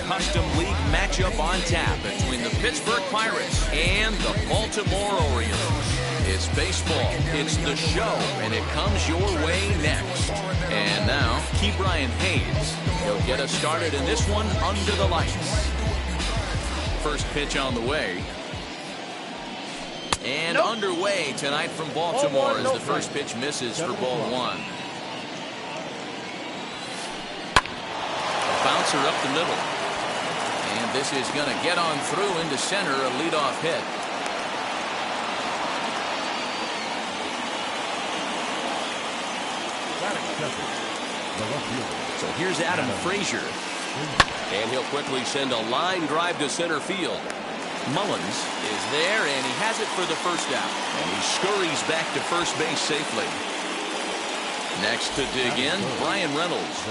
custom league matchup on tap between the Pittsburgh Pirates and the Baltimore Orioles. It's baseball, it's the show, and it comes your way next. And now, Brian Hayes. He'll get us started in this one under the lights. First pitch on the way. And underway tonight from Baltimore as the first pitch misses for ball one. Bouncer up the middle. And this is going to get on through into center, a leadoff hit. So here's Adam Frazier. And he'll quickly send a line drive to center field. Mullins is there, and he has it for the first out. And he scurries back to first base safely. Next to dig in, Brian Reynolds.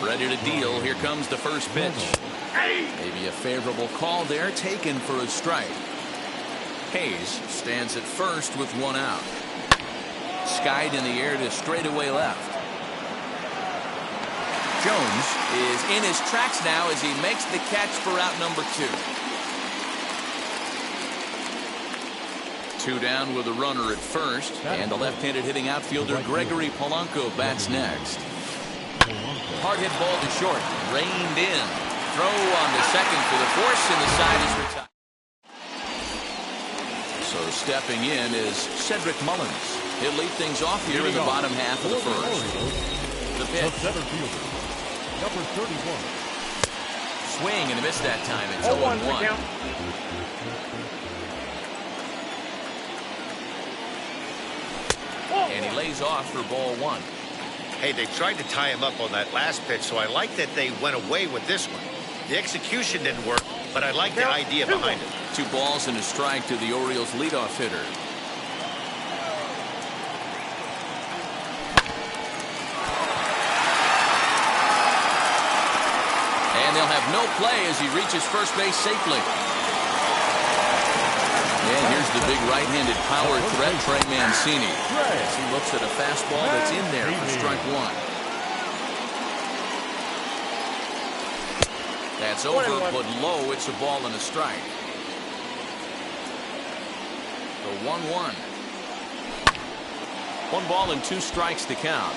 Ready to deal. Here comes the first pitch. Maybe a favorable call there, taken for a strike. Hayes stands at first with one out. Skied in the air to straightaway left. Jones is in his tracks now as he makes the catch for out number 2. 2 down with a runner at first, and the left-handed hitting outfielder Gregory Polanco bats next. Hard hit ball to short, reined in. Throw on the second for the force, and the side is retired. So stepping in is Cedric Mullins. He'll lead things off here in the bottom half of the first. The pitch. Number 31. Swing and a miss that time. It's 0-1. And he lays off for ball one. Hey, they tried to tie him up on that last pitch, so I like that they went away with this one. The execution didn't work, but I like the idea behind it. 2 balls and a strike to the Orioles leadoff hitter. And they'll have no play as he reaches first base safely. And here's the big right-handed power threat, Trey Mancini. As he looks at a fastball that's in there for strike 1. That's over, but low. It's a ball and a strike. The 1-1. 1 ball and 2 strikes to count.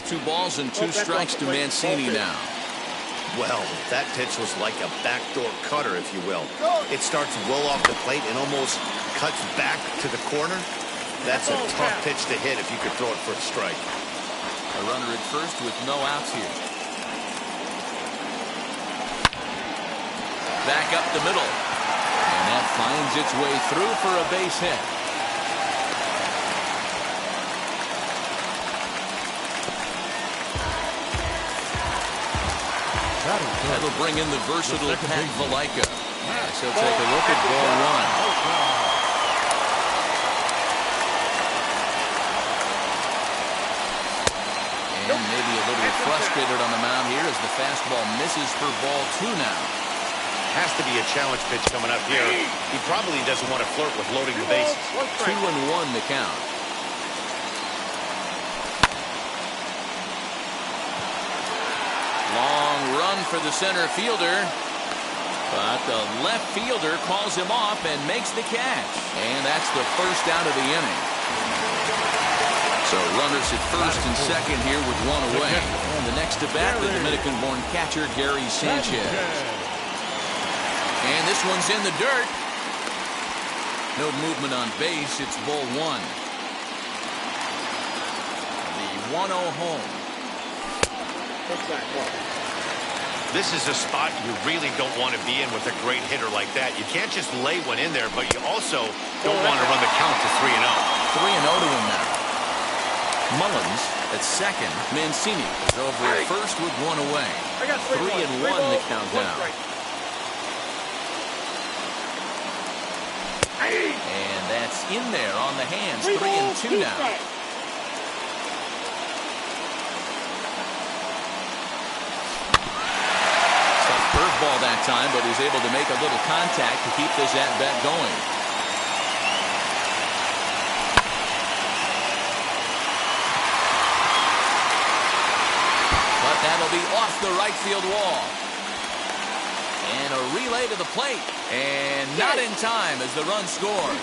Two balls and 2 strikes to Mancini now. Well, that pitch was like a backdoor cutter, if you will. It starts well off the plate and almost cuts back to the corner. That's a tough pitch to hit if you could throw it for a strike. A runner at first with no outs here. Back up the middle. And that finds its way through for a base hit. That'll bring in the versatile Pat Valaika. So take a look at ball 1. And maybe a little frustrated on the mound here as the fastball misses for ball 2 now. Has to be a challenge pitch coming up here. He probably doesn't want to flirt with loading the bases. 2-1 the count. Long run for the center fielder. But the left fielder calls him off and makes the catch. And that's the first out of the inning. So runners at first and second here with 1 away. And the next to bat, the Dominican-born catcher Gary Sanchez. And this one's in the dirt. No movement on base. It's ball 1. The 1-0 home. This is a spot you really don't want to be in with a great hitter like that. You can't just lay one in there, but you also don't want to run the count to 3-0. 3-0 to him now. Mullins at second. Mancini is over at first with 1 away. 3-1 the count now. And that's in there on the hands. 3-2 now. Curveball that time, but he's able to make a little contact to keep this at-bat going. be off the right field wall. And a relay to the plate. And not in time as the run scores.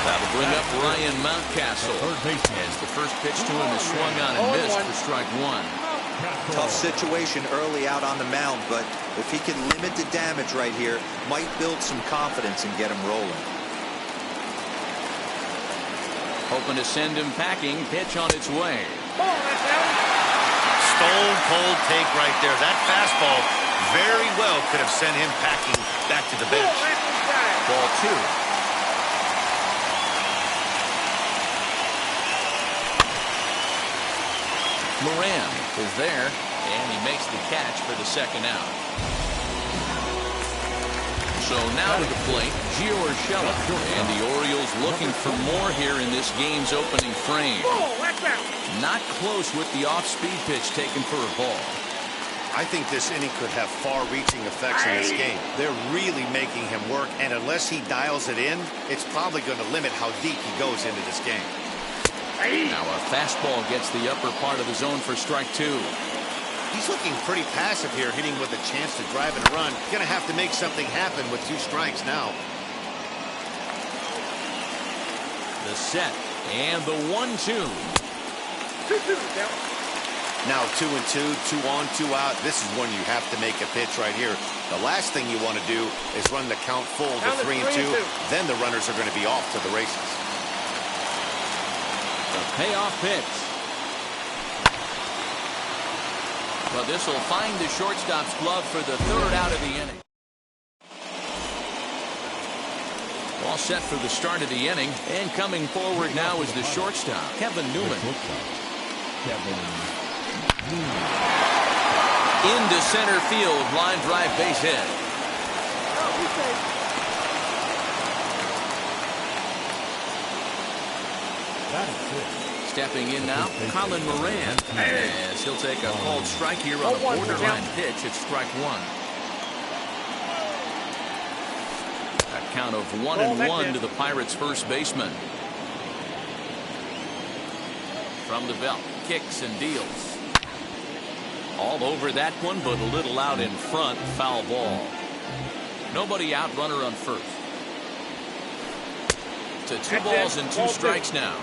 That'll bring up Ryan Mountcastle as the first pitch to him is swung on and missed for strike one. Tough situation early out on the mound, but if he can limit the damage right here, might build some confidence and get him rolling. Hoping to send him packing. Pitch on its way. Stone cold take right there. That fastball very well could have sent him packing back to the bench. Ball two. Moran is there, and he makes the catch for the second out. So now to the plate, Gio Urshela, and the Orioles looking for more here in this game's opening frame. Not close with the off-speed pitch taken for a ball. I think this inning could have far-reaching effects in this game. They're really making him work, and unless he dials it in, it's probably going to limit how deep he goes into this game. Now a fastball gets the upper part of the zone for strike two. He's looking pretty passive here, hitting with a chance to drive and run. Going to have to make something happen with 2 strikes now. The set and the 1-2. Now 2-2, 2 on, 2 out. This is when you have to make a pitch right here. The last thing you want to do is run the count full to 3-2. Then the runners are going to be off to the races. The payoff pitch. Well, this will find the shortstop's glove for the third out of the inning. All set for the start of the inning, and coming forward now is the shortstop, Kevin Newman. Into center field, line drive base hit. Stepping in now, Colin Moran, as he'll take a called strike here on a borderline pitch at strike one. A count of 1-1 to the Pirates' first baseman. From the belt, kicks and deals. All over that one, but a little out in front, foul ball. Nobody out, runner on first. To 2 balls and 2 strikes now.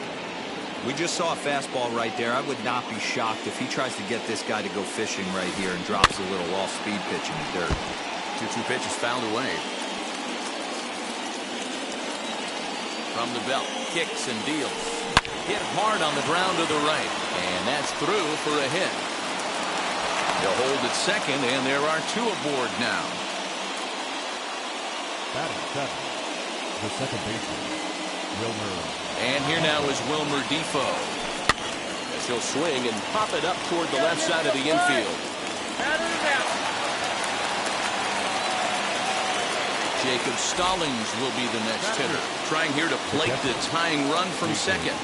We just saw a fastball right there. I would not be shocked if he tries to get this guy to go fishing right here and drops a little off-speed pitch in the dirt. 2-2 pitch is fouled away. From the belt, kicks and deals. Hit hard on the ground to the right, and that's through for a hit. They'll hold at second, and there are 2 aboard now. Batting 7, the second baseman, Wilmer. And here now is Wilmer Defoe, as he'll swing and pop it up toward the left side of the infield. Jacob Stallings will be the next hitter, trying here to plate the tying run from second.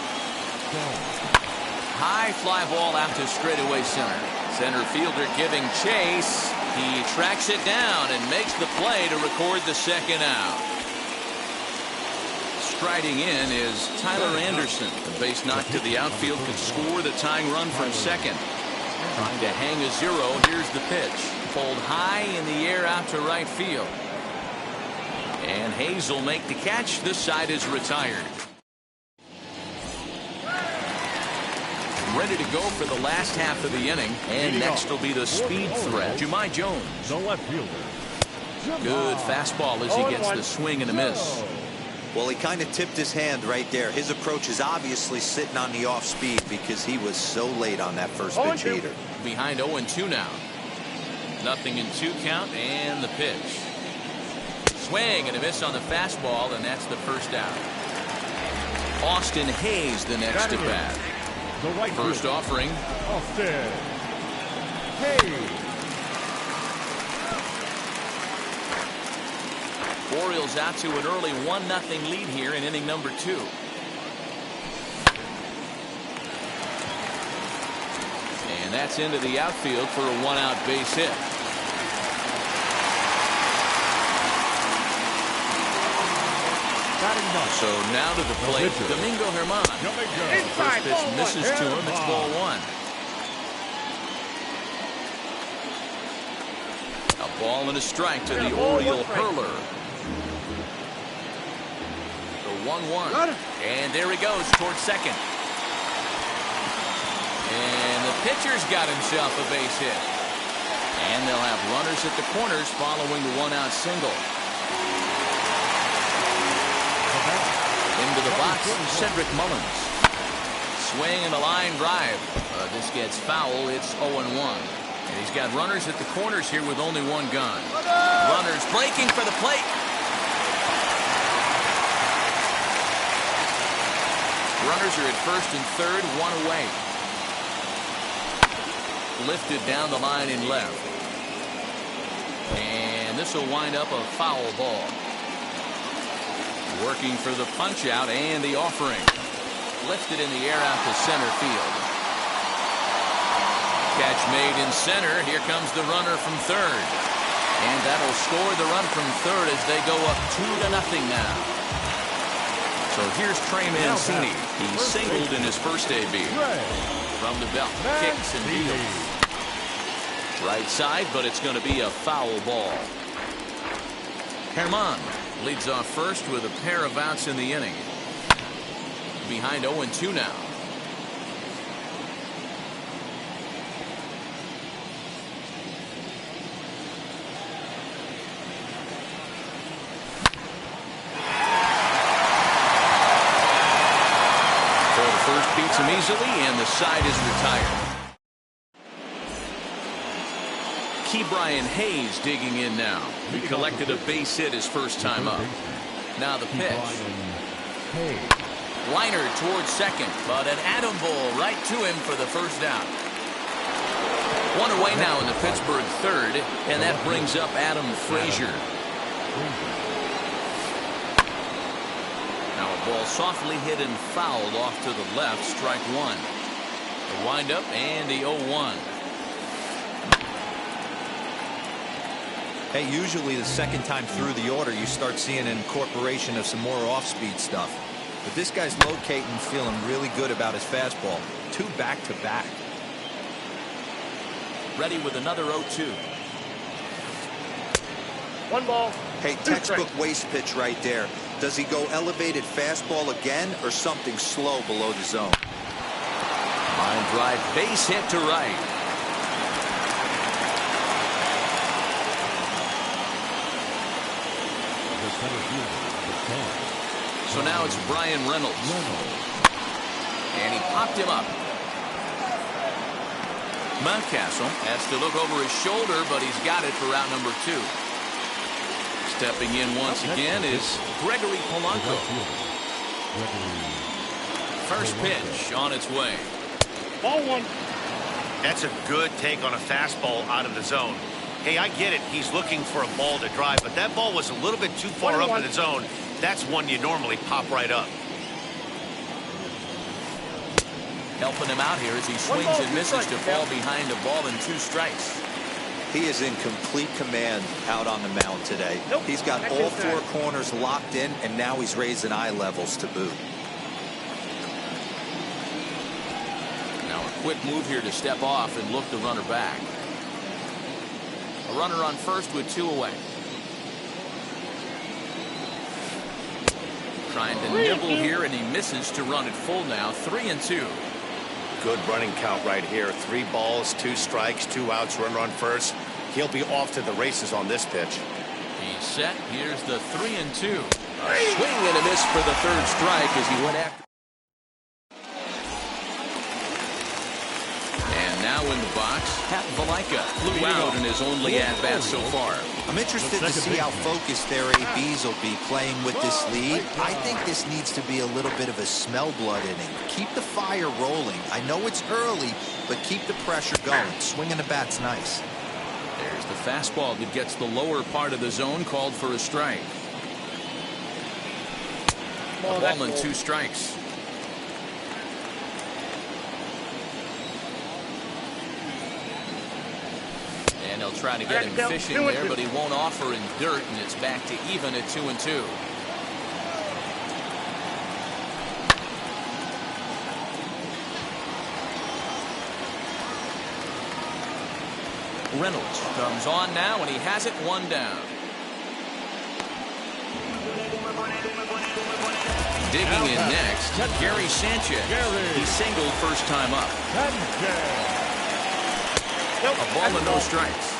High fly ball out to straightaway center. Center fielder giving chase. He tracks it down and makes the play to record the second out. Striding in is Tyler Anderson. The base knock to the outfield could score the tying run from second. Trying to hang a 0. Here's the pitch. Pulled high in the air out to right field. And Hayes will make the catch. This side is retired. Ready to go for the last half of the inning. And next will be the speed threat, Jahmai Jones. The left fielder. Good fastball as he gets the swing and a miss. Well, he kind of tipped his hand right there. His approach is obviously sitting on the off speed because he was so late on that first pitch heater. Behind 0-2 now. Nothing in 2 count, and the pitch. Swing and a miss on the fastball, and that's the first out. Austin Hayes the next at bat. First offering. Austin Hayes. Orioles out to an early 1-0 lead here in inning number 2. And that's into the outfield for a 1-out base hit. So now to the plate, Domingo Germán. The first pitch misses to him. It's ball one. A ball and a strike to the Oriole hurler. The 1-1. And there he goes towards second. And the pitcher's got himself a base hit. And they'll have runners at the corners following the one-out single. Into the box, Cedric Mullins. Swing and a line drive. This gets foul. It's 0-1. And he's got runners at the corners here with only one gun. Runners breaking for the plate. Runners are at first and third, one away. Lifted down the line in left. And this will wind up a foul ball. Working for the punch out and the offering. Lifted in the air out to center field. Catch made in center. Here comes the runner from third. And that'll score the run from third as they go up 2-0 now. So here's Trey Mancini. He singled in his first AB. From the belt, kicks and deals. Right side, but it's going to be a foul ball. Germán leads off first with a pair of outs in the inning. Behind 0-2 now. So the first beats him easily, and the side is retired. Brian Hayes digging in now. He collected a base hit his first time up. Now the pitch. Liner towards second, but an atom ball right to him for the first out. One away now in the Pittsburgh third, and that brings up Adam Frazier. Now a ball softly hit and fouled off to the left, strike one. The windup and the 0-1. Hey, usually the second time through the order, you start seeing an incorporation of some more off-speed stuff. But this guy's locating, feeling really good about his fastball. 2 back-to-back. Ready with another 0-2. 1 ball. Hey, textbook waste pitch right there. Does he go elevated fastball again or something slow below the zone? Line drive, base hit to right. So now it's Brian Reynolds. And he popped him up. Mountcastle has to look over his shoulder, but he's got it for out number 2. Stepping in once again is Gregory Polanco. First pitch on its way. Ball 1. That's a good take on a fastball out of the zone. Hey, I get it. He's looking for a ball to drive, but that ball was a little bit too far up in the zone. That's one you normally pop right up. Helping him out here as he swings and misses to fall behind a ball and 2 strikes. He is in complete command out on the mound today. He's got all 4 corners locked in, and now he's raising eye levels to boot. Now a quick move here to step off and look the runner back. A runner on first with 2 away. Trying to nibble here, and he misses to run it full now. 3-2. Good running count right here. 3 balls, 2 strikes, 2 outs, runner on first. He'll be off to the races on this pitch. He's set. Here's the 3-2. A swing and a miss for the 3rd strike as he went after. And now in the box, Pat Valaika flew out in his only at-bat so far. I'm interested to see how focused their ABs will be playing with this lead. I think this needs to be a little bit of a smell blood inning. Keep the fire rolling. I know it's early, but keep the pressure going. Swinging the bat's nice. There's the fastball that gets the lower part of the zone, called for a strike. A ball and 2 strikes. And they'll try to get him fishing there, but he won't offer in dirt, and it's back to even at 2-2. Reynolds comes on now, and he has it 1 down. Digging in next, Gary Sanchez. He singled first time up. A ball and no strikes.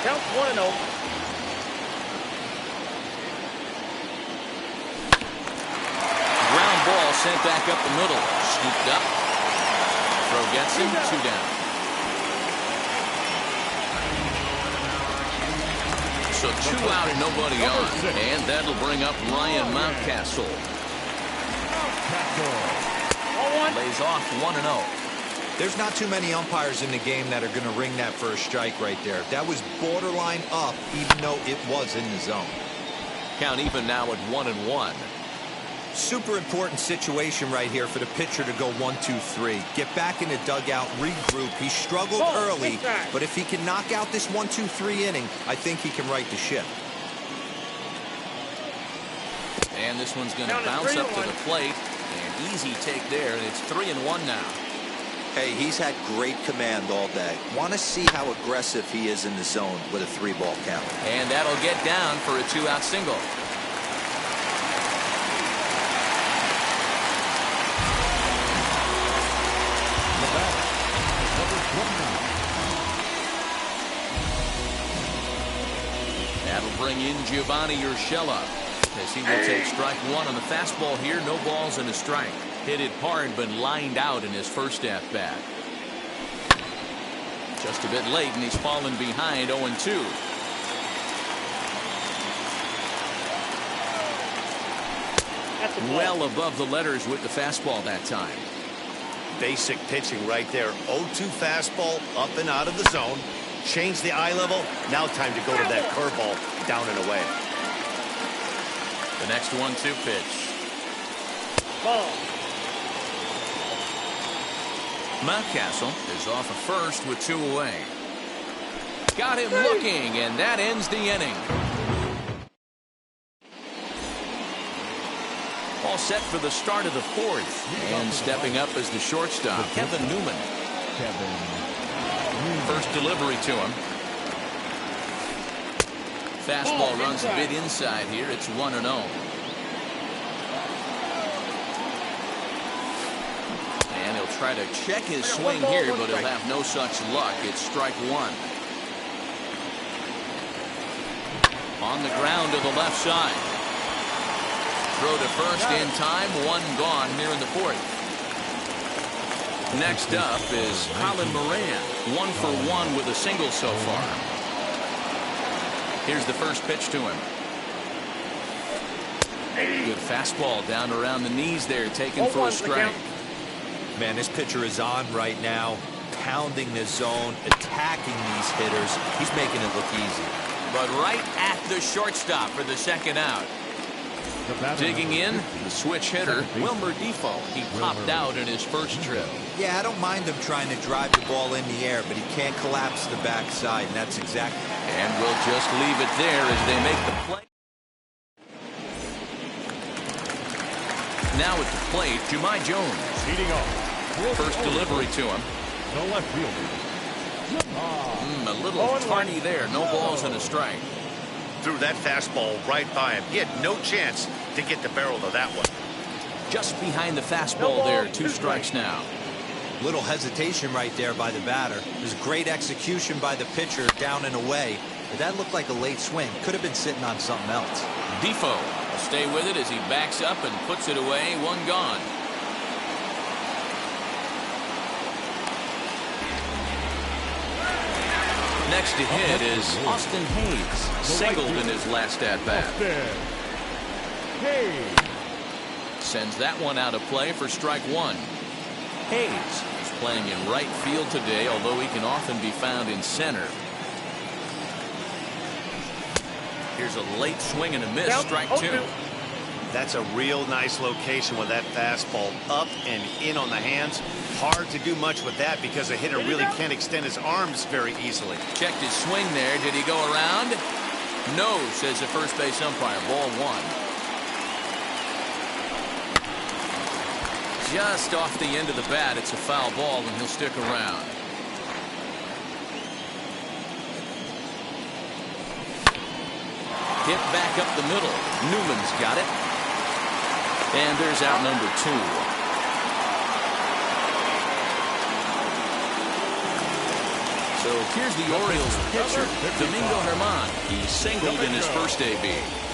Count 1-0. Ground ball sent back up the middle. Scooped up. Throw gets him 2 down. So 2 out and nobody on. And that'll bring up Ryan Mountcastle. Lays off 1-0. There's not too many umpires in the game that are going to ring that first strike right there. That was borderline up, even though it was in the zone. Count even now at 1-1. Super important situation right here for the pitcher to go 1-2-3. Get back in the dugout, regroup. He struggled early, but if he can knock out this 1-2-3 inning, I think he can right the ship. And this one's going to bounce up to the plate. An easy take there, and it's 3-1 now. Hey, he's had great command all day. Want to see how aggressive he is in the zone with a 3-ball count. And that'll get down for a 2-out single. That'll bring in Giovanni Urshela, as he will take strike 1 on the fastball here. No balls and a strike. Hit it hard, but lined out in his first at-bat. Just a bit late, and he's fallen behind 0-2. Well above the letters with the fastball that time. Basic pitching right there. 0-2 fastball, up and out of the zone. Change the eye level. Now time to go to that curveball, down and away. The next 1-2 pitch. Ball. Mountcastle is off of first with 2 away. Got him looking, and that ends the inning. All set for the start of the 4th. And stepping up as the shortstop, Kevin Newman. First delivery to him. Fastball runs a bit inside here. It's 1-0. And he'll try to check his swing here, but he'll have no such luck. It's strike 1. On the ground to the left side. Throw to first in time. 1 gone here in the 4th. Next up is Colin Moran. 1 for 1 with a single so far. Here's the first pitch to him. Good fastball down around the knees there, taken for a strike. Man, this pitcher is on right now, pounding the zone, attacking these hitters. He's making it look easy. But right at the shortstop for the 2nd out. Digging in, the switch hitter, Wilmer Defoe. He popped out in his first trip. Yeah, I don't mind him trying to drive the ball in the air, but he can't collapse the backside, and that's exactly. And we'll just leave it there as they make the play. Now at the plate, Jahmai Jones. Heating up. First delivery to him. No left fielder. A little tardy there. No balls and a strike. Threw that fastball right by him. He had no chance to get the barrel of that one. Just behind the fastball there. 2 strikes now. Little hesitation right there by the batter. It was great execution by the pitcher down and away. But that looked like a late swing. Could have been sitting on something else. Defoe will stay with it as he backs up and puts it away. 1 gone. Next to hit is Austin Hayes. Singled in his last at-bat. Sends that one out of play for strike 1. Hayes is playing in right field today, although he can often be found in center. Here's a late swing and a miss. Strike 2. That's a real nice location with that fastball up and in on the hands. Hard to do much with that because a hitter really can't extend his arms very easily. Checked his swing there. Did he go around? No, says the first base umpire. Ball 1. Just off the end of the bat. It's a foul ball, and he'll stick around. Hit back up the middle. Newman's got it. And there's out number 2. So here's the Orioles pitcher, Domingo Germán. He singled in his first AB.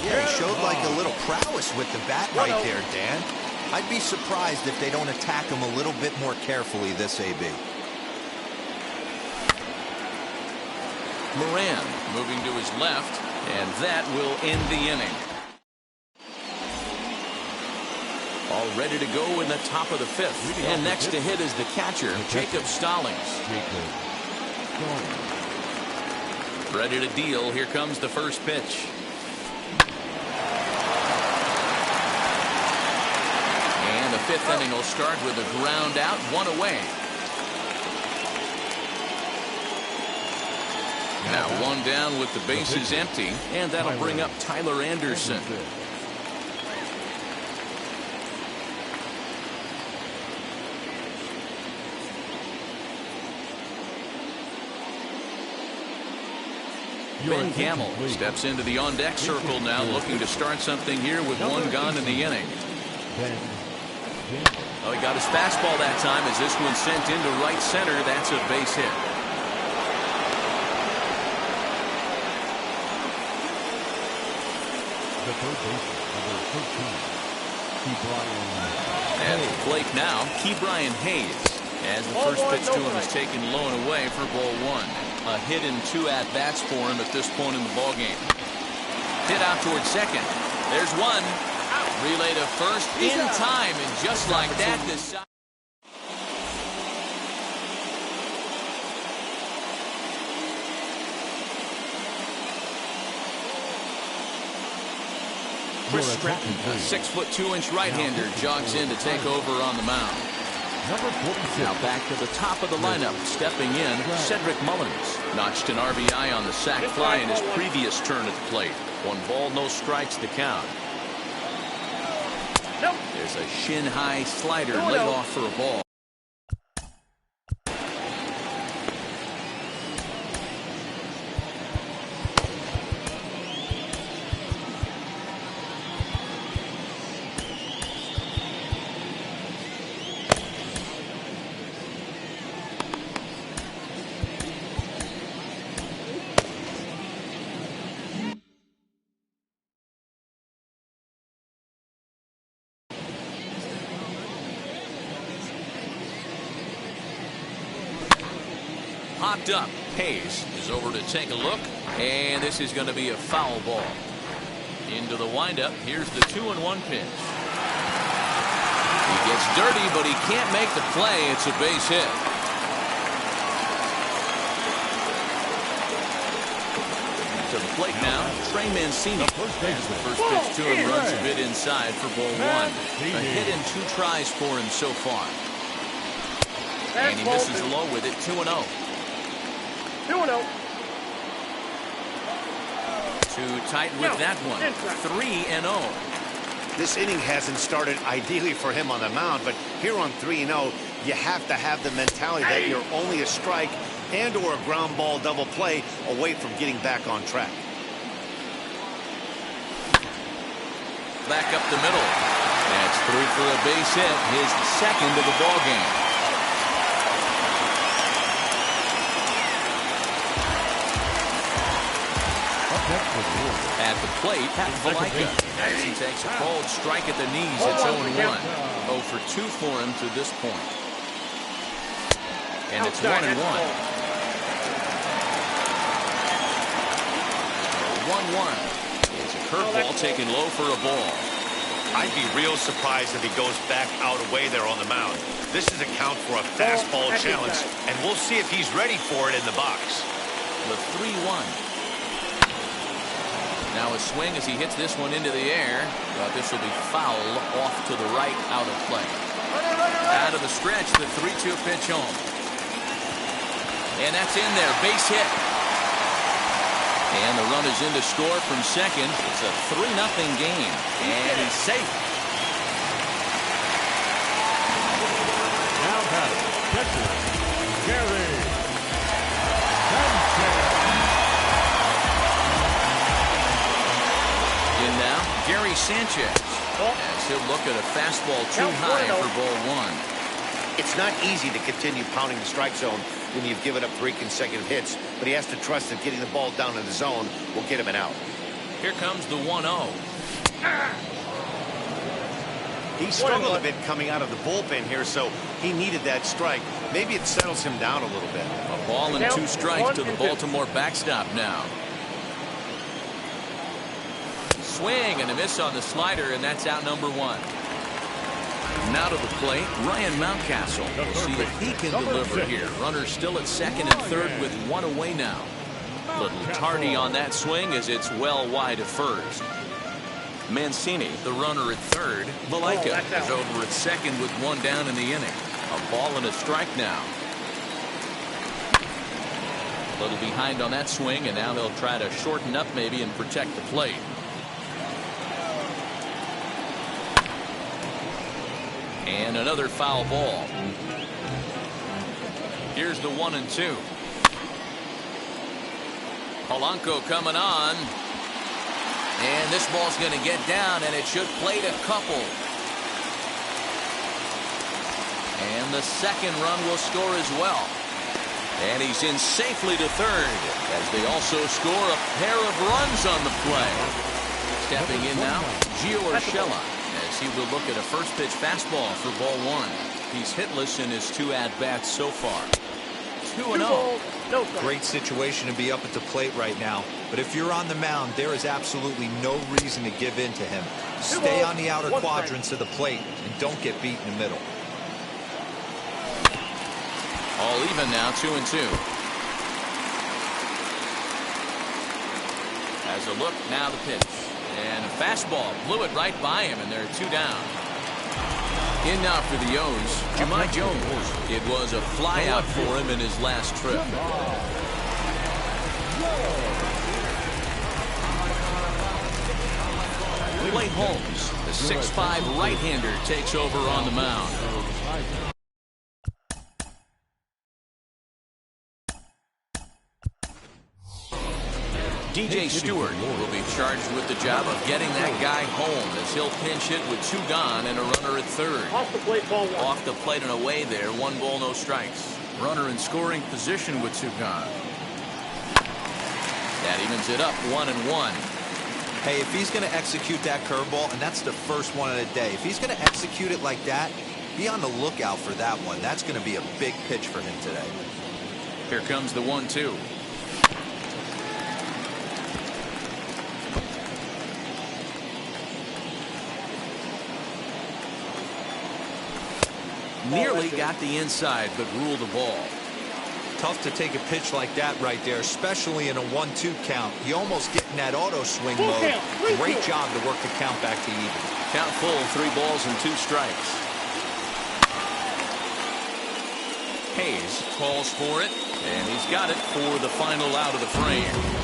Yeah, he showed like a little prowess with the bat right there, Dan. I'd be surprised if they don't attack him a little bit more carefully this AB. Moran moving to his left, and that will end the inning. All ready to go in the top of the 5th. And next to hit is the catcher, Jacob Stallings. Ready to deal. Here comes the first pitch. And the 5th inning will start with a ground out, 1 away. Now 1 down with the bases empty, and that'll bring up Tyler Anderson. Ben Gamble steps into the on-deck circle now, looking to start something here with 1 gone in the inning. Oh, he got his fastball that time as this one sent into right center. That's a base hit. The third baseman, number 13, At the plate now, Ke'Bryan Hayes. As the first pitch to him is taken low and away for ball 1. A hit and 2 at-bats for him at this point in the ballgame. Hit out towards second. There's 1. Relay to first in time, and just like that, this Chris Stratton, a 6'2" right-hander, jogs in to take over on the mound. number 46. Now back to the top of the lineup, stepping in, Cedric Mullins. Notched an RBI on the sac fly in his previous turn at the plate. 1 ball, no strikes to count. There's a shin-high slider laid off for a ball. Popped up. Hayes is over to take a look, and this is going to be a foul ball. Into the windup. Here's the 2-1 pitch. He gets dirty, but he can't make the play. It's a base hit. To the plate now, Trey Mancini. As the first pitch to him runs a bit inside for ball 1. A hit and 2 tries for him so far. And he misses low with it, 2-0. 2-0. Too tight with that one. 3-0. This inning hasn't started ideally for him on the mound, but here on 3-0, you have to have the mentality that you're only a strike and or a ground ball double play away from getting back on track. Back up the middle. That's through for a base hit, his second of the ball game. At the plate, Pat Valaika, as he takes a cold strike at the knees. It's 0-1. 0 for 2 for him to this point. And it's 1-1. 1-1. It's a curveball taken low for a ball. I'd be real surprised if he goes back out away there on the mound. This is a count for a fastball challenge, and we'll see if he's ready for it in the box. The 3-1. Now a swing as he hits this one into the air, but this will be foul off to the right, out of play. Out of the stretch, the 3-2 pitch home. And that's in there, base hit. And the run is in to score from second. It's a 3-0 game, and he's safe. Now batting, catcher, Gary. 1 Sanchez. As he'll look at a fastball too high for ball one. It's not easy to continue pounding the strike zone when you've given up 3 consecutive hits, but he has to trust that getting the ball down in the zone will get him an out. Here comes the 1-0. He struggled a bit coming out of the bullpen here, so he needed that strike. Maybe it settles him down a little bit. A ball and 2 strikes to the Baltimore backstop now. Swing and a miss on the slider, and that's out number 1. Now to the plate, Ryan Mountcastle. We'll see if he can deliver here. Runner still at second and third with 1 away now. Little tardy on that swing as it's well wide of first. Mancini, the runner at third. Valaika is over at second with 1 down in the inning. A ball and a strike now. A little behind on that swing, and now they'll try to shorten up maybe and protect the plate. And another foul ball. Here's the 1-2. Polanco coming on. And this ball's going to get down, and it should plate a couple. And the second run will score as well. And he's in safely to third as they also score a pair of runs on the play. Stepping in now, Gio Urshela, as he will look at a first pitch fastball for ball 1. He's hitless in his 2 at-bats so far. 2-0. Great situation to be up at the plate right now. But if you're on the mound, there is absolutely no reason to give in to him. Stay on the outer quadrants of the plate and don't get beat in the middle. All even now, 2-2. As a look, now the pitch. And a fastball blew it right by him, and there are 2 down. In now for the O's, Jahmai Jones. It was a flyout for him in his last trip. Clay Holmes, the 6'5" right-hander, takes over on the mound. DJ Stewart will be charged with the job of getting that guy home as he'll pinch hit with 2 gone and a runner at third. Off the plate, ball 1. Off the plate and away there, 1 ball, no strikes. Runner in scoring position with 2 gone. That evens it up 1-1. Hey, if he's going to execute that curveball, and that's the first one of the day, if he's going to execute it like that, be on the lookout for that one. That's going to be a big pitch for him today. Here comes the 1-2. Nearly got the inside, but ruled the ball. Tough to take a pitch like that right there, especially in a 1-2 count. You almost get in that auto swing mode. Great job to work the count back to even. Count full, 3 balls and 2 strikes. Hayes calls for it, and he's got it for the final out of the frame.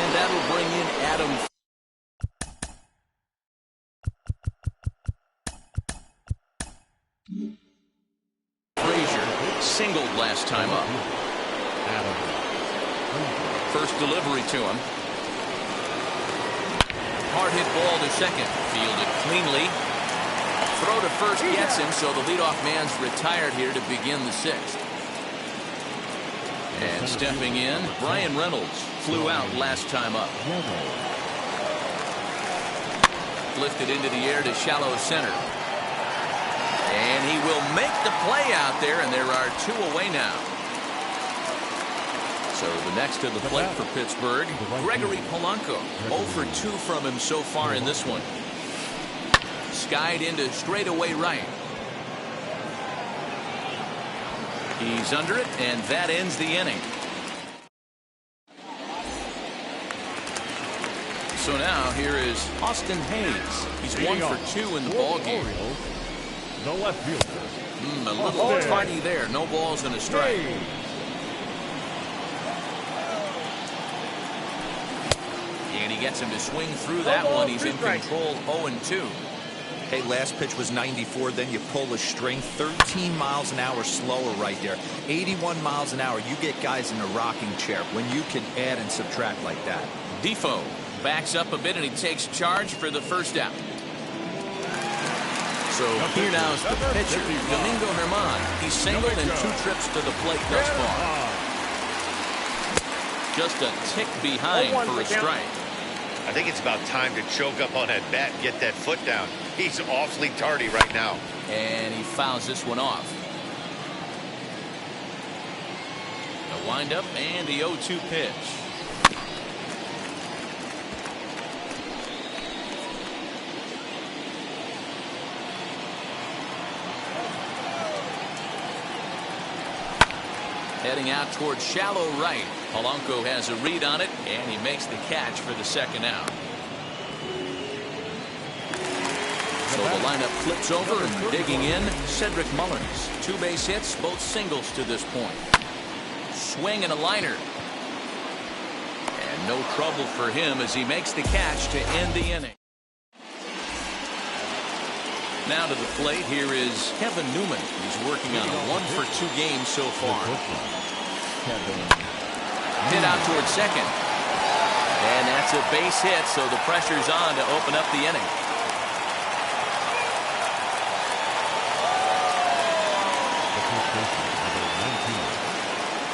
That will bring in Adam. Frazier singled last time up. First delivery to him. Hard hit ball to second. Fielded cleanly. Throw to first gets him, so the leadoff man's retired here to begin the 6th. And stepping in, Brian Reynolds flew out last time up. Lifted into the air to shallow center. And he will make the play out there, and there are 2 away now. So the next to the plate for Pittsburgh, Gregory Polanco. 0 for 2 from him so far in this one. Skied into straightaway right. He's under it, and that ends the inning. So now here is Austin Hayes. He's 1 for 2 in the ballgame. The left fielder. A little tardy there. No balls and a strike. And he gets him to swing through that one. He's in control 0-2. Hey, last pitch was 94, then you pull a string. 13 miles an hour slower right there. 81 miles an hour. You get guys in a rocking chair when you can add and subtract like that. Defoe backs up a bit and he takes charge for the first out. So here now is the pitcher, Domingo Germán. He's singled in 2 trips to the plate thus far. Just a tick behind for a strike. I think it's about time to choke up on that bat and get that foot down. He's awfully tardy right now. And he fouls this one off. The windup and the 0-2 pitch. Heading out towards shallow right. Polanco has a read on it, and he makes the catch for the second out. So the lineup flips over and digging in, Cedric Mullins. 2 base hits, both singles to this point. Swing and a liner. And no trouble for him as he makes the catch to end the inning. Now to the plate, here is Kevin Newman. He's working on a 1-for-2 game so far. Hit out towards second. And that's a base hit, so the pressure's on to open up the inning.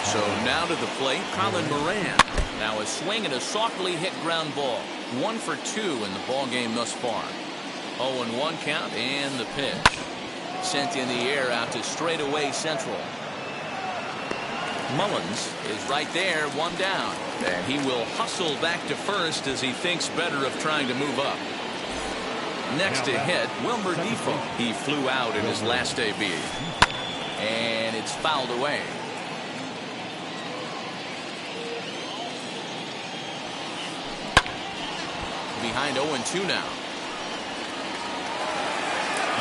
So now to the plate, Colin Moran. Now a swing and a softly hit ground ball. 1 for 2 in the ball game thus far. 0-1 count and the pitch. Sent in the air out to straightaway central. Mullins is right there, 1 down. And he will hustle back to first as he thinks better of trying to move up. Next to hit, Wilmer Defoe. He flew out in his last AB. And it's fouled away. Behind 0-2 now.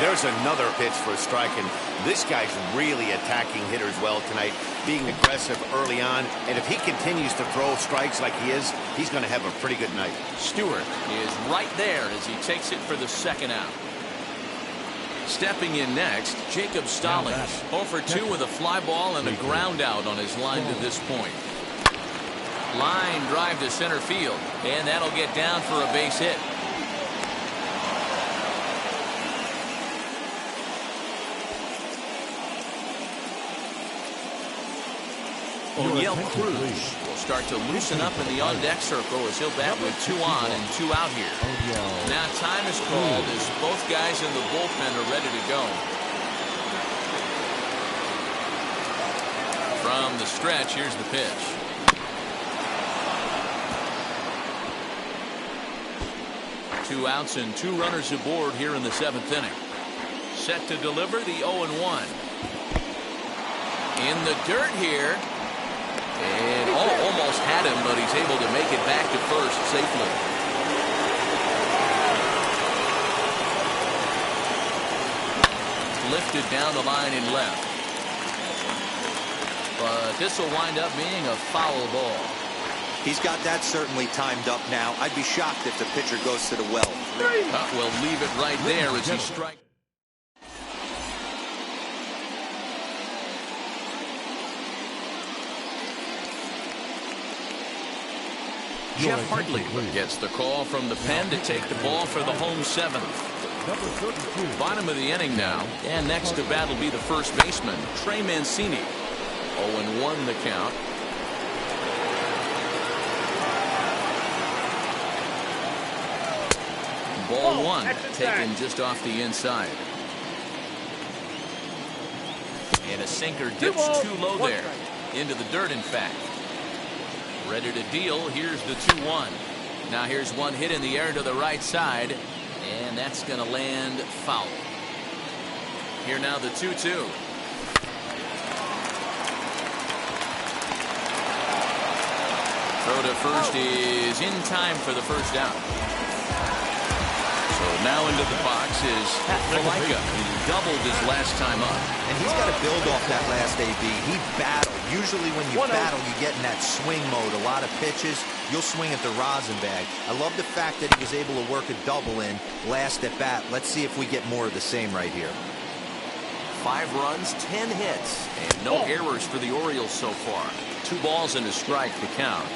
There's another pitch for a strike, and this guy's really attacking hitters well tonight, being aggressive early on, and if he continues to throw strikes like he is, he's going to have a pretty good night. Stewart is right there as he takes it for the second out. Stepping in next, Jacob Stallings. 0 for 2 with a fly ball and a ground out on his line to this point. Line drive to center field, and that'll get down for a base hit. Uriel Cruz will start to loosen up in the on-deck circle as he'll bat with 2 on and 2 out here. Now time is called as both guys in the bullpen are ready to go. From the stretch, here's the pitch. Two outs and 2 runners aboard here in the 7th inning. Set to deliver the 0-1. In the dirt here. And almost had him, but he's able to make it back to first safely. Lifted down the line in left. But this will wind up being a foul ball. He's got that certainly timed up now. I'd be shocked if the pitcher goes to the well. We'll leave it right there as he strikes. Jeff Hartley gets the call from the pen to take the ball for the home 7th. Bottom of the inning now, and next to bat will be the first baseman, Trey Mancini. 0-1 the count. Ball 1 taken just off the inside. And a sinker dips too low there. Into the dirt, in fact. Ready to deal. Here's the 2-1. Now here's one hit in the air to the right side, and that's going to land foul. Here now the 2-2. Throw to first is in time for the first out. So So now into the box is Valika, who doubled his last time up. And he's got to build off that last AB. He battled. Usually when you battle, you get in that swing mode. A lot of pitches, you'll swing at the rosin bag. I love the fact that he was able to work a double in last at bat. Let's see if we get more of the same right here. 5 runs, 10 hits, and no errors for the Orioles so far. 2 balls and a strike to count.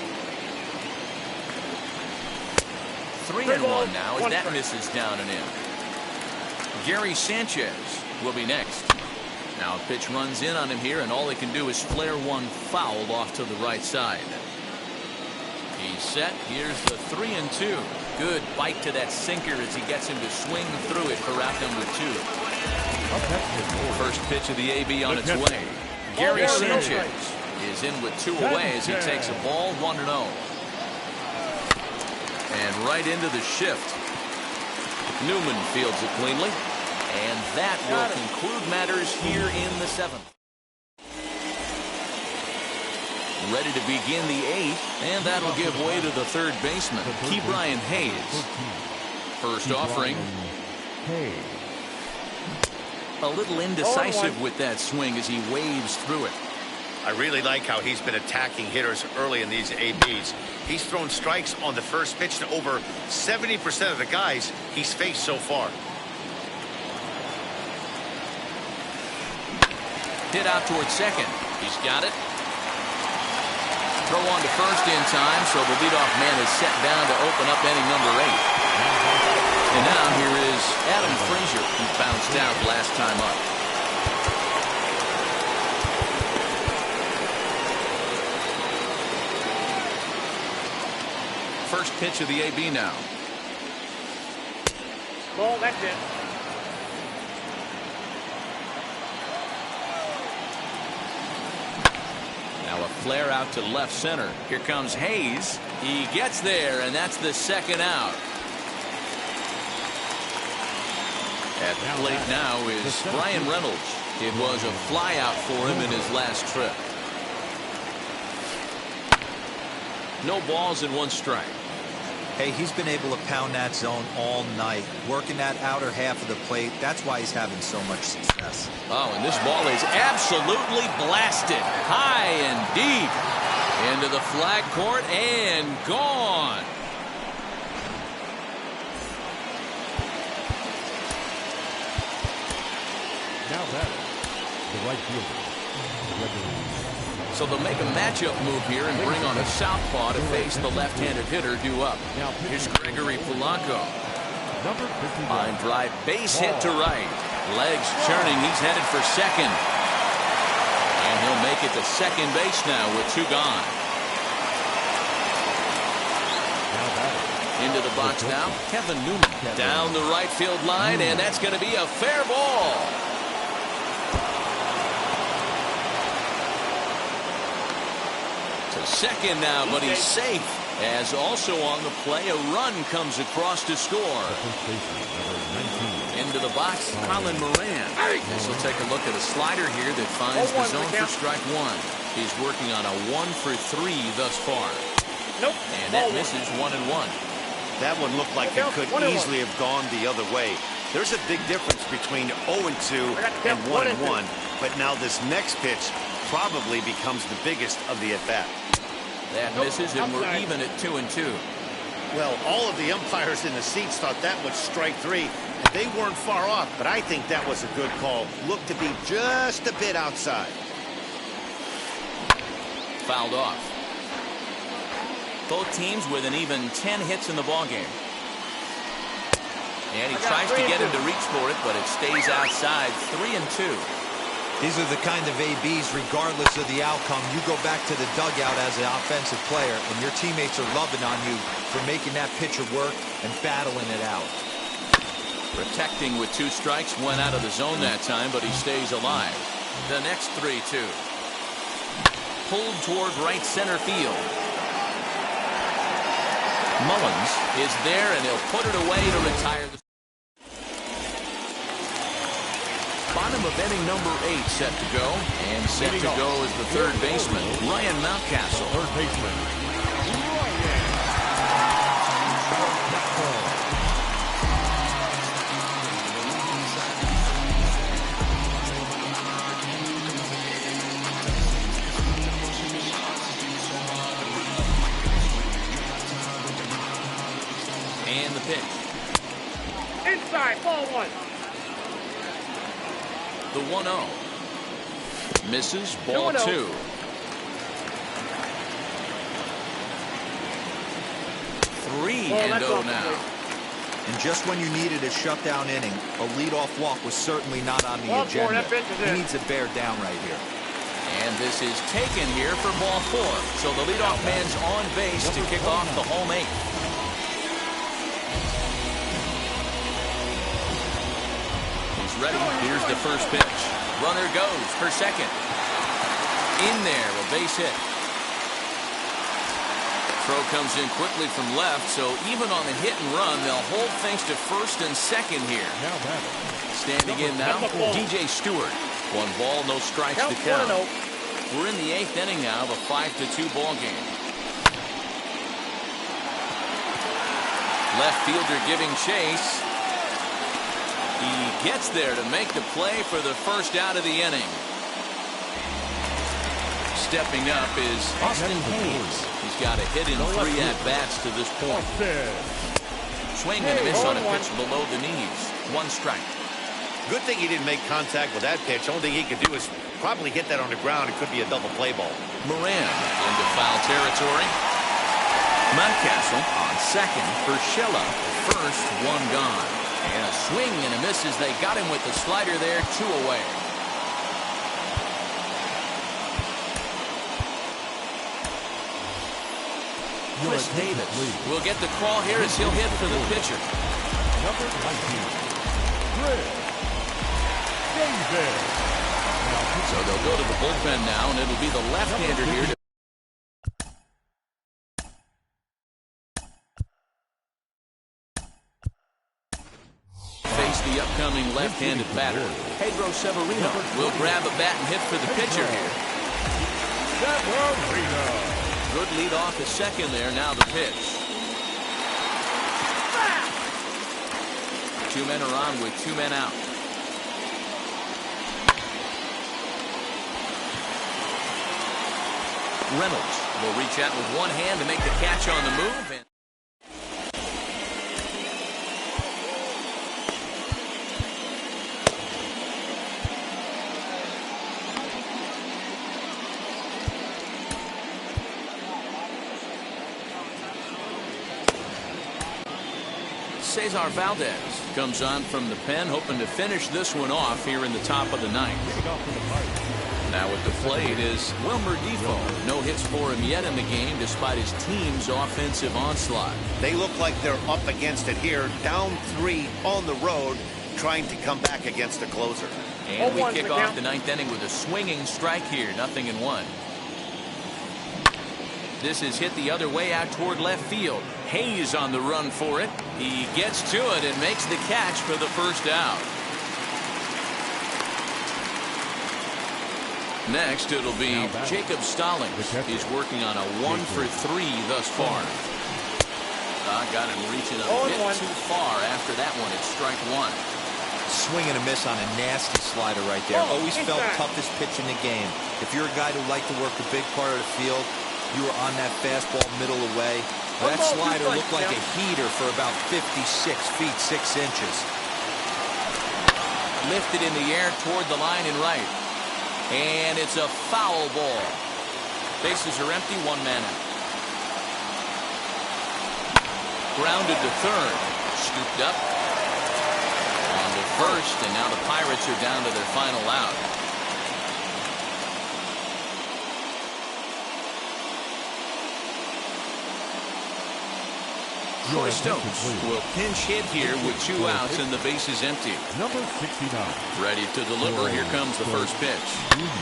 3-1 now as that misses down and in. Gary Sanchez will be next. Now a pitch runs in on him here, and all he can do is flare one foul off to the right side. He's set. Here's the 3-2. Good bite to that sinker as he gets him to swing through it for out number 2. First pitch of the AB on its way. Gary Sanchez is in with 2 away as he takes a ball 1-0. And right into the shift. Newman fields it cleanly. And that will conclude matters here in the 7th. Ready to begin the 8th, and that'll give way to the third baseman, Ke'Bryan Hayes. First offering. A little indecisive with that swing as he waves through it. I really like how he's been attacking hitters early in these ABs. He's thrown strikes on the first pitch to over 70% of the guys he's faced so far. Hit out towards second. He's got it. Throw on to first in time, so the leadoff man is set down to open up inning number 8. And now here is Adam Frazier, who bounced out last time up. First pitch of the AB now. Ball, that's it. Now a flare out to left center. Here comes Hayes. He gets there, and that's the second out. At the plate now is Brian Reynolds. It was a fly out for him in his last trip. No balls and 1 strike. Hey, he's been able to pound that zone all night, working that outer half of the plate. That's why he's having so much success. Oh, and this ball is absolutely blasted high and deep into the flag court and gone. Now that the right fielder. So they'll make a matchup move here and bring on a southpaw to face the left-handed hitter due up. Here's Gregory Polanco. Line drive, base hit to right. Legs churning. He's headed for second. And he'll make it to second base now with 2 gone. Into the box now, Kevin Newman. Down the right field line, and that's going to be a fair ball. To second now, but he's safe. As also on the play, a run comes across to score. Into the box, Colin Moran. This will take a look at a slider here that finds the zone for strike 1. He's working on a 1 for 3 thus far. Nope. And that misses 1-1. That one looked like it could easily have gone the other way. There's a big difference between 0-2 and 1-1. But now this next pitch probably becomes the biggest of the at-bat. That misses, and we're even at 2-2. Well, all of the umpires in the seats thought that was strike 3, and they weren't far off, but I think that was a good call. Looked to be just a bit outside. Fouled off. Both teams with an even 10 hits in the ballgame. And he tries to get him to reach for it, but it stays outside. 3-2. These are the kind of ABs, regardless of the outcome. You go back to the dugout as an offensive player, and your teammates are loving on you for making that pitcher work and battling it out. Protecting with 2 strikes, went out of the zone that time, but he stays alive. The next 3-2. Pulled toward right center field. Mullins is there, and he'll put it away to retire the bottom of inning number 8 set to go, and set to go is the third baseman, Ryan Mountcastle. Third baseman. And the pitch. Inside, ball one. The 1-0. Misses, ball 2. 3-0 now. And just when you needed a shutdown inning, a leadoff walk was certainly not on the agenda. He needs to bear down right here. And this is taken here for ball 4. So the leadoff man's on base to kick off the home 8th. He's ready. Here's the first pitch. Runner goes for second. In there, a base hit. Throw comes in quickly from left, so even on the hit and run, they'll hold things to first and second here. Standing in now, DJ Stewart. 1 ball, no strikes to count. We're in the 8th inning now of a 5-2 ball game. Left fielder giving chase. He gets there to make the play for the first out of the inning. Stepping up is Austin Hayes. He's got a hit in 3 at-bats to this point. Swing and a miss on a pitch below the knees. 1 strike. Good thing he didn't make contact with that pitch. Only thing he could do is probably hit that on the ground. It could be a double play ball. Moran into foul territory. Mountcastle on second. Urshela first, 1 gone. And a swing and a miss as they got him with the slider there, 2 away. Chris Davis will get the call here as he'll hit for the pitcher. Number 19, Chris Davis. So they'll go to the bullpen now, and it'll be the left-hander here to face the upcoming left-handed batter. Pedro Severino will grab a bat and hit for the pitcher here. Severino. Good lead off the second there. Now the pitch. 2 men are on with 2 men out. Reynolds will reach out with 1 hand to make the catch on the move. And Cesar Valdez comes on from the pen, hoping to finish this one off here in the top of the 9th. Now at the plate is Wilmer Defoe. No hits for him yet in the game, despite his team's offensive onslaught. They look like they're up against it here. Down 3 on the road, trying to come back against the closer. And we kick off the 9th inning with a swinging strike here. 0-1. This is hit the other way out toward left field. Hayes on the run for it. He gets to it and makes the catch for the first out. Next, it'll be Jacob Stallings. He's working on a 1 for 3 thus far. Got him reaching a bit too far. After that one, it's strike 1. Swing and a miss on a nasty slider right there. Always felt toughest pitch in the game. If you're a guy who liked to work a big part of the field, you were on that fastball middle away. That slider looked like a heater for about 56 feet 6 inches. Lifted in the air toward the line and right. And it's a foul ball. Bases are empty, 1 man out. Grounded to third. Scooped up. On to first, and now the Pirates are down to their final out. Troy Stokes will pinch hit here with 2 outs and the base is empty. Number 69. Ready to deliver. Here comes the first pitch.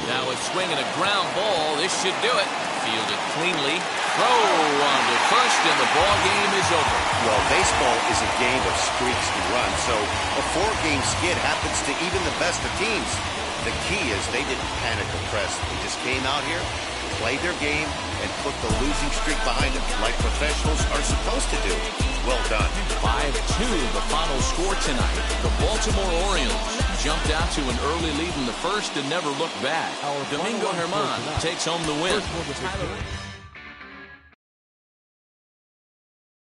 Now it's swinging a ground ball. This should do it. Fielded cleanly. Throw on to first, and the ball game is over. Well, baseball is a game of streaks and runs, so a 4-game skid happens to even the best of teams. The key is they didn't panic or press. They just came out here, played their game, and put the losing streak behind them, like professionals are supposed to do. Well done. 5-2, the final score tonight. The Baltimore Orioles jumped out to an early lead in the first and never looked back. Domingo Germán takes home the win.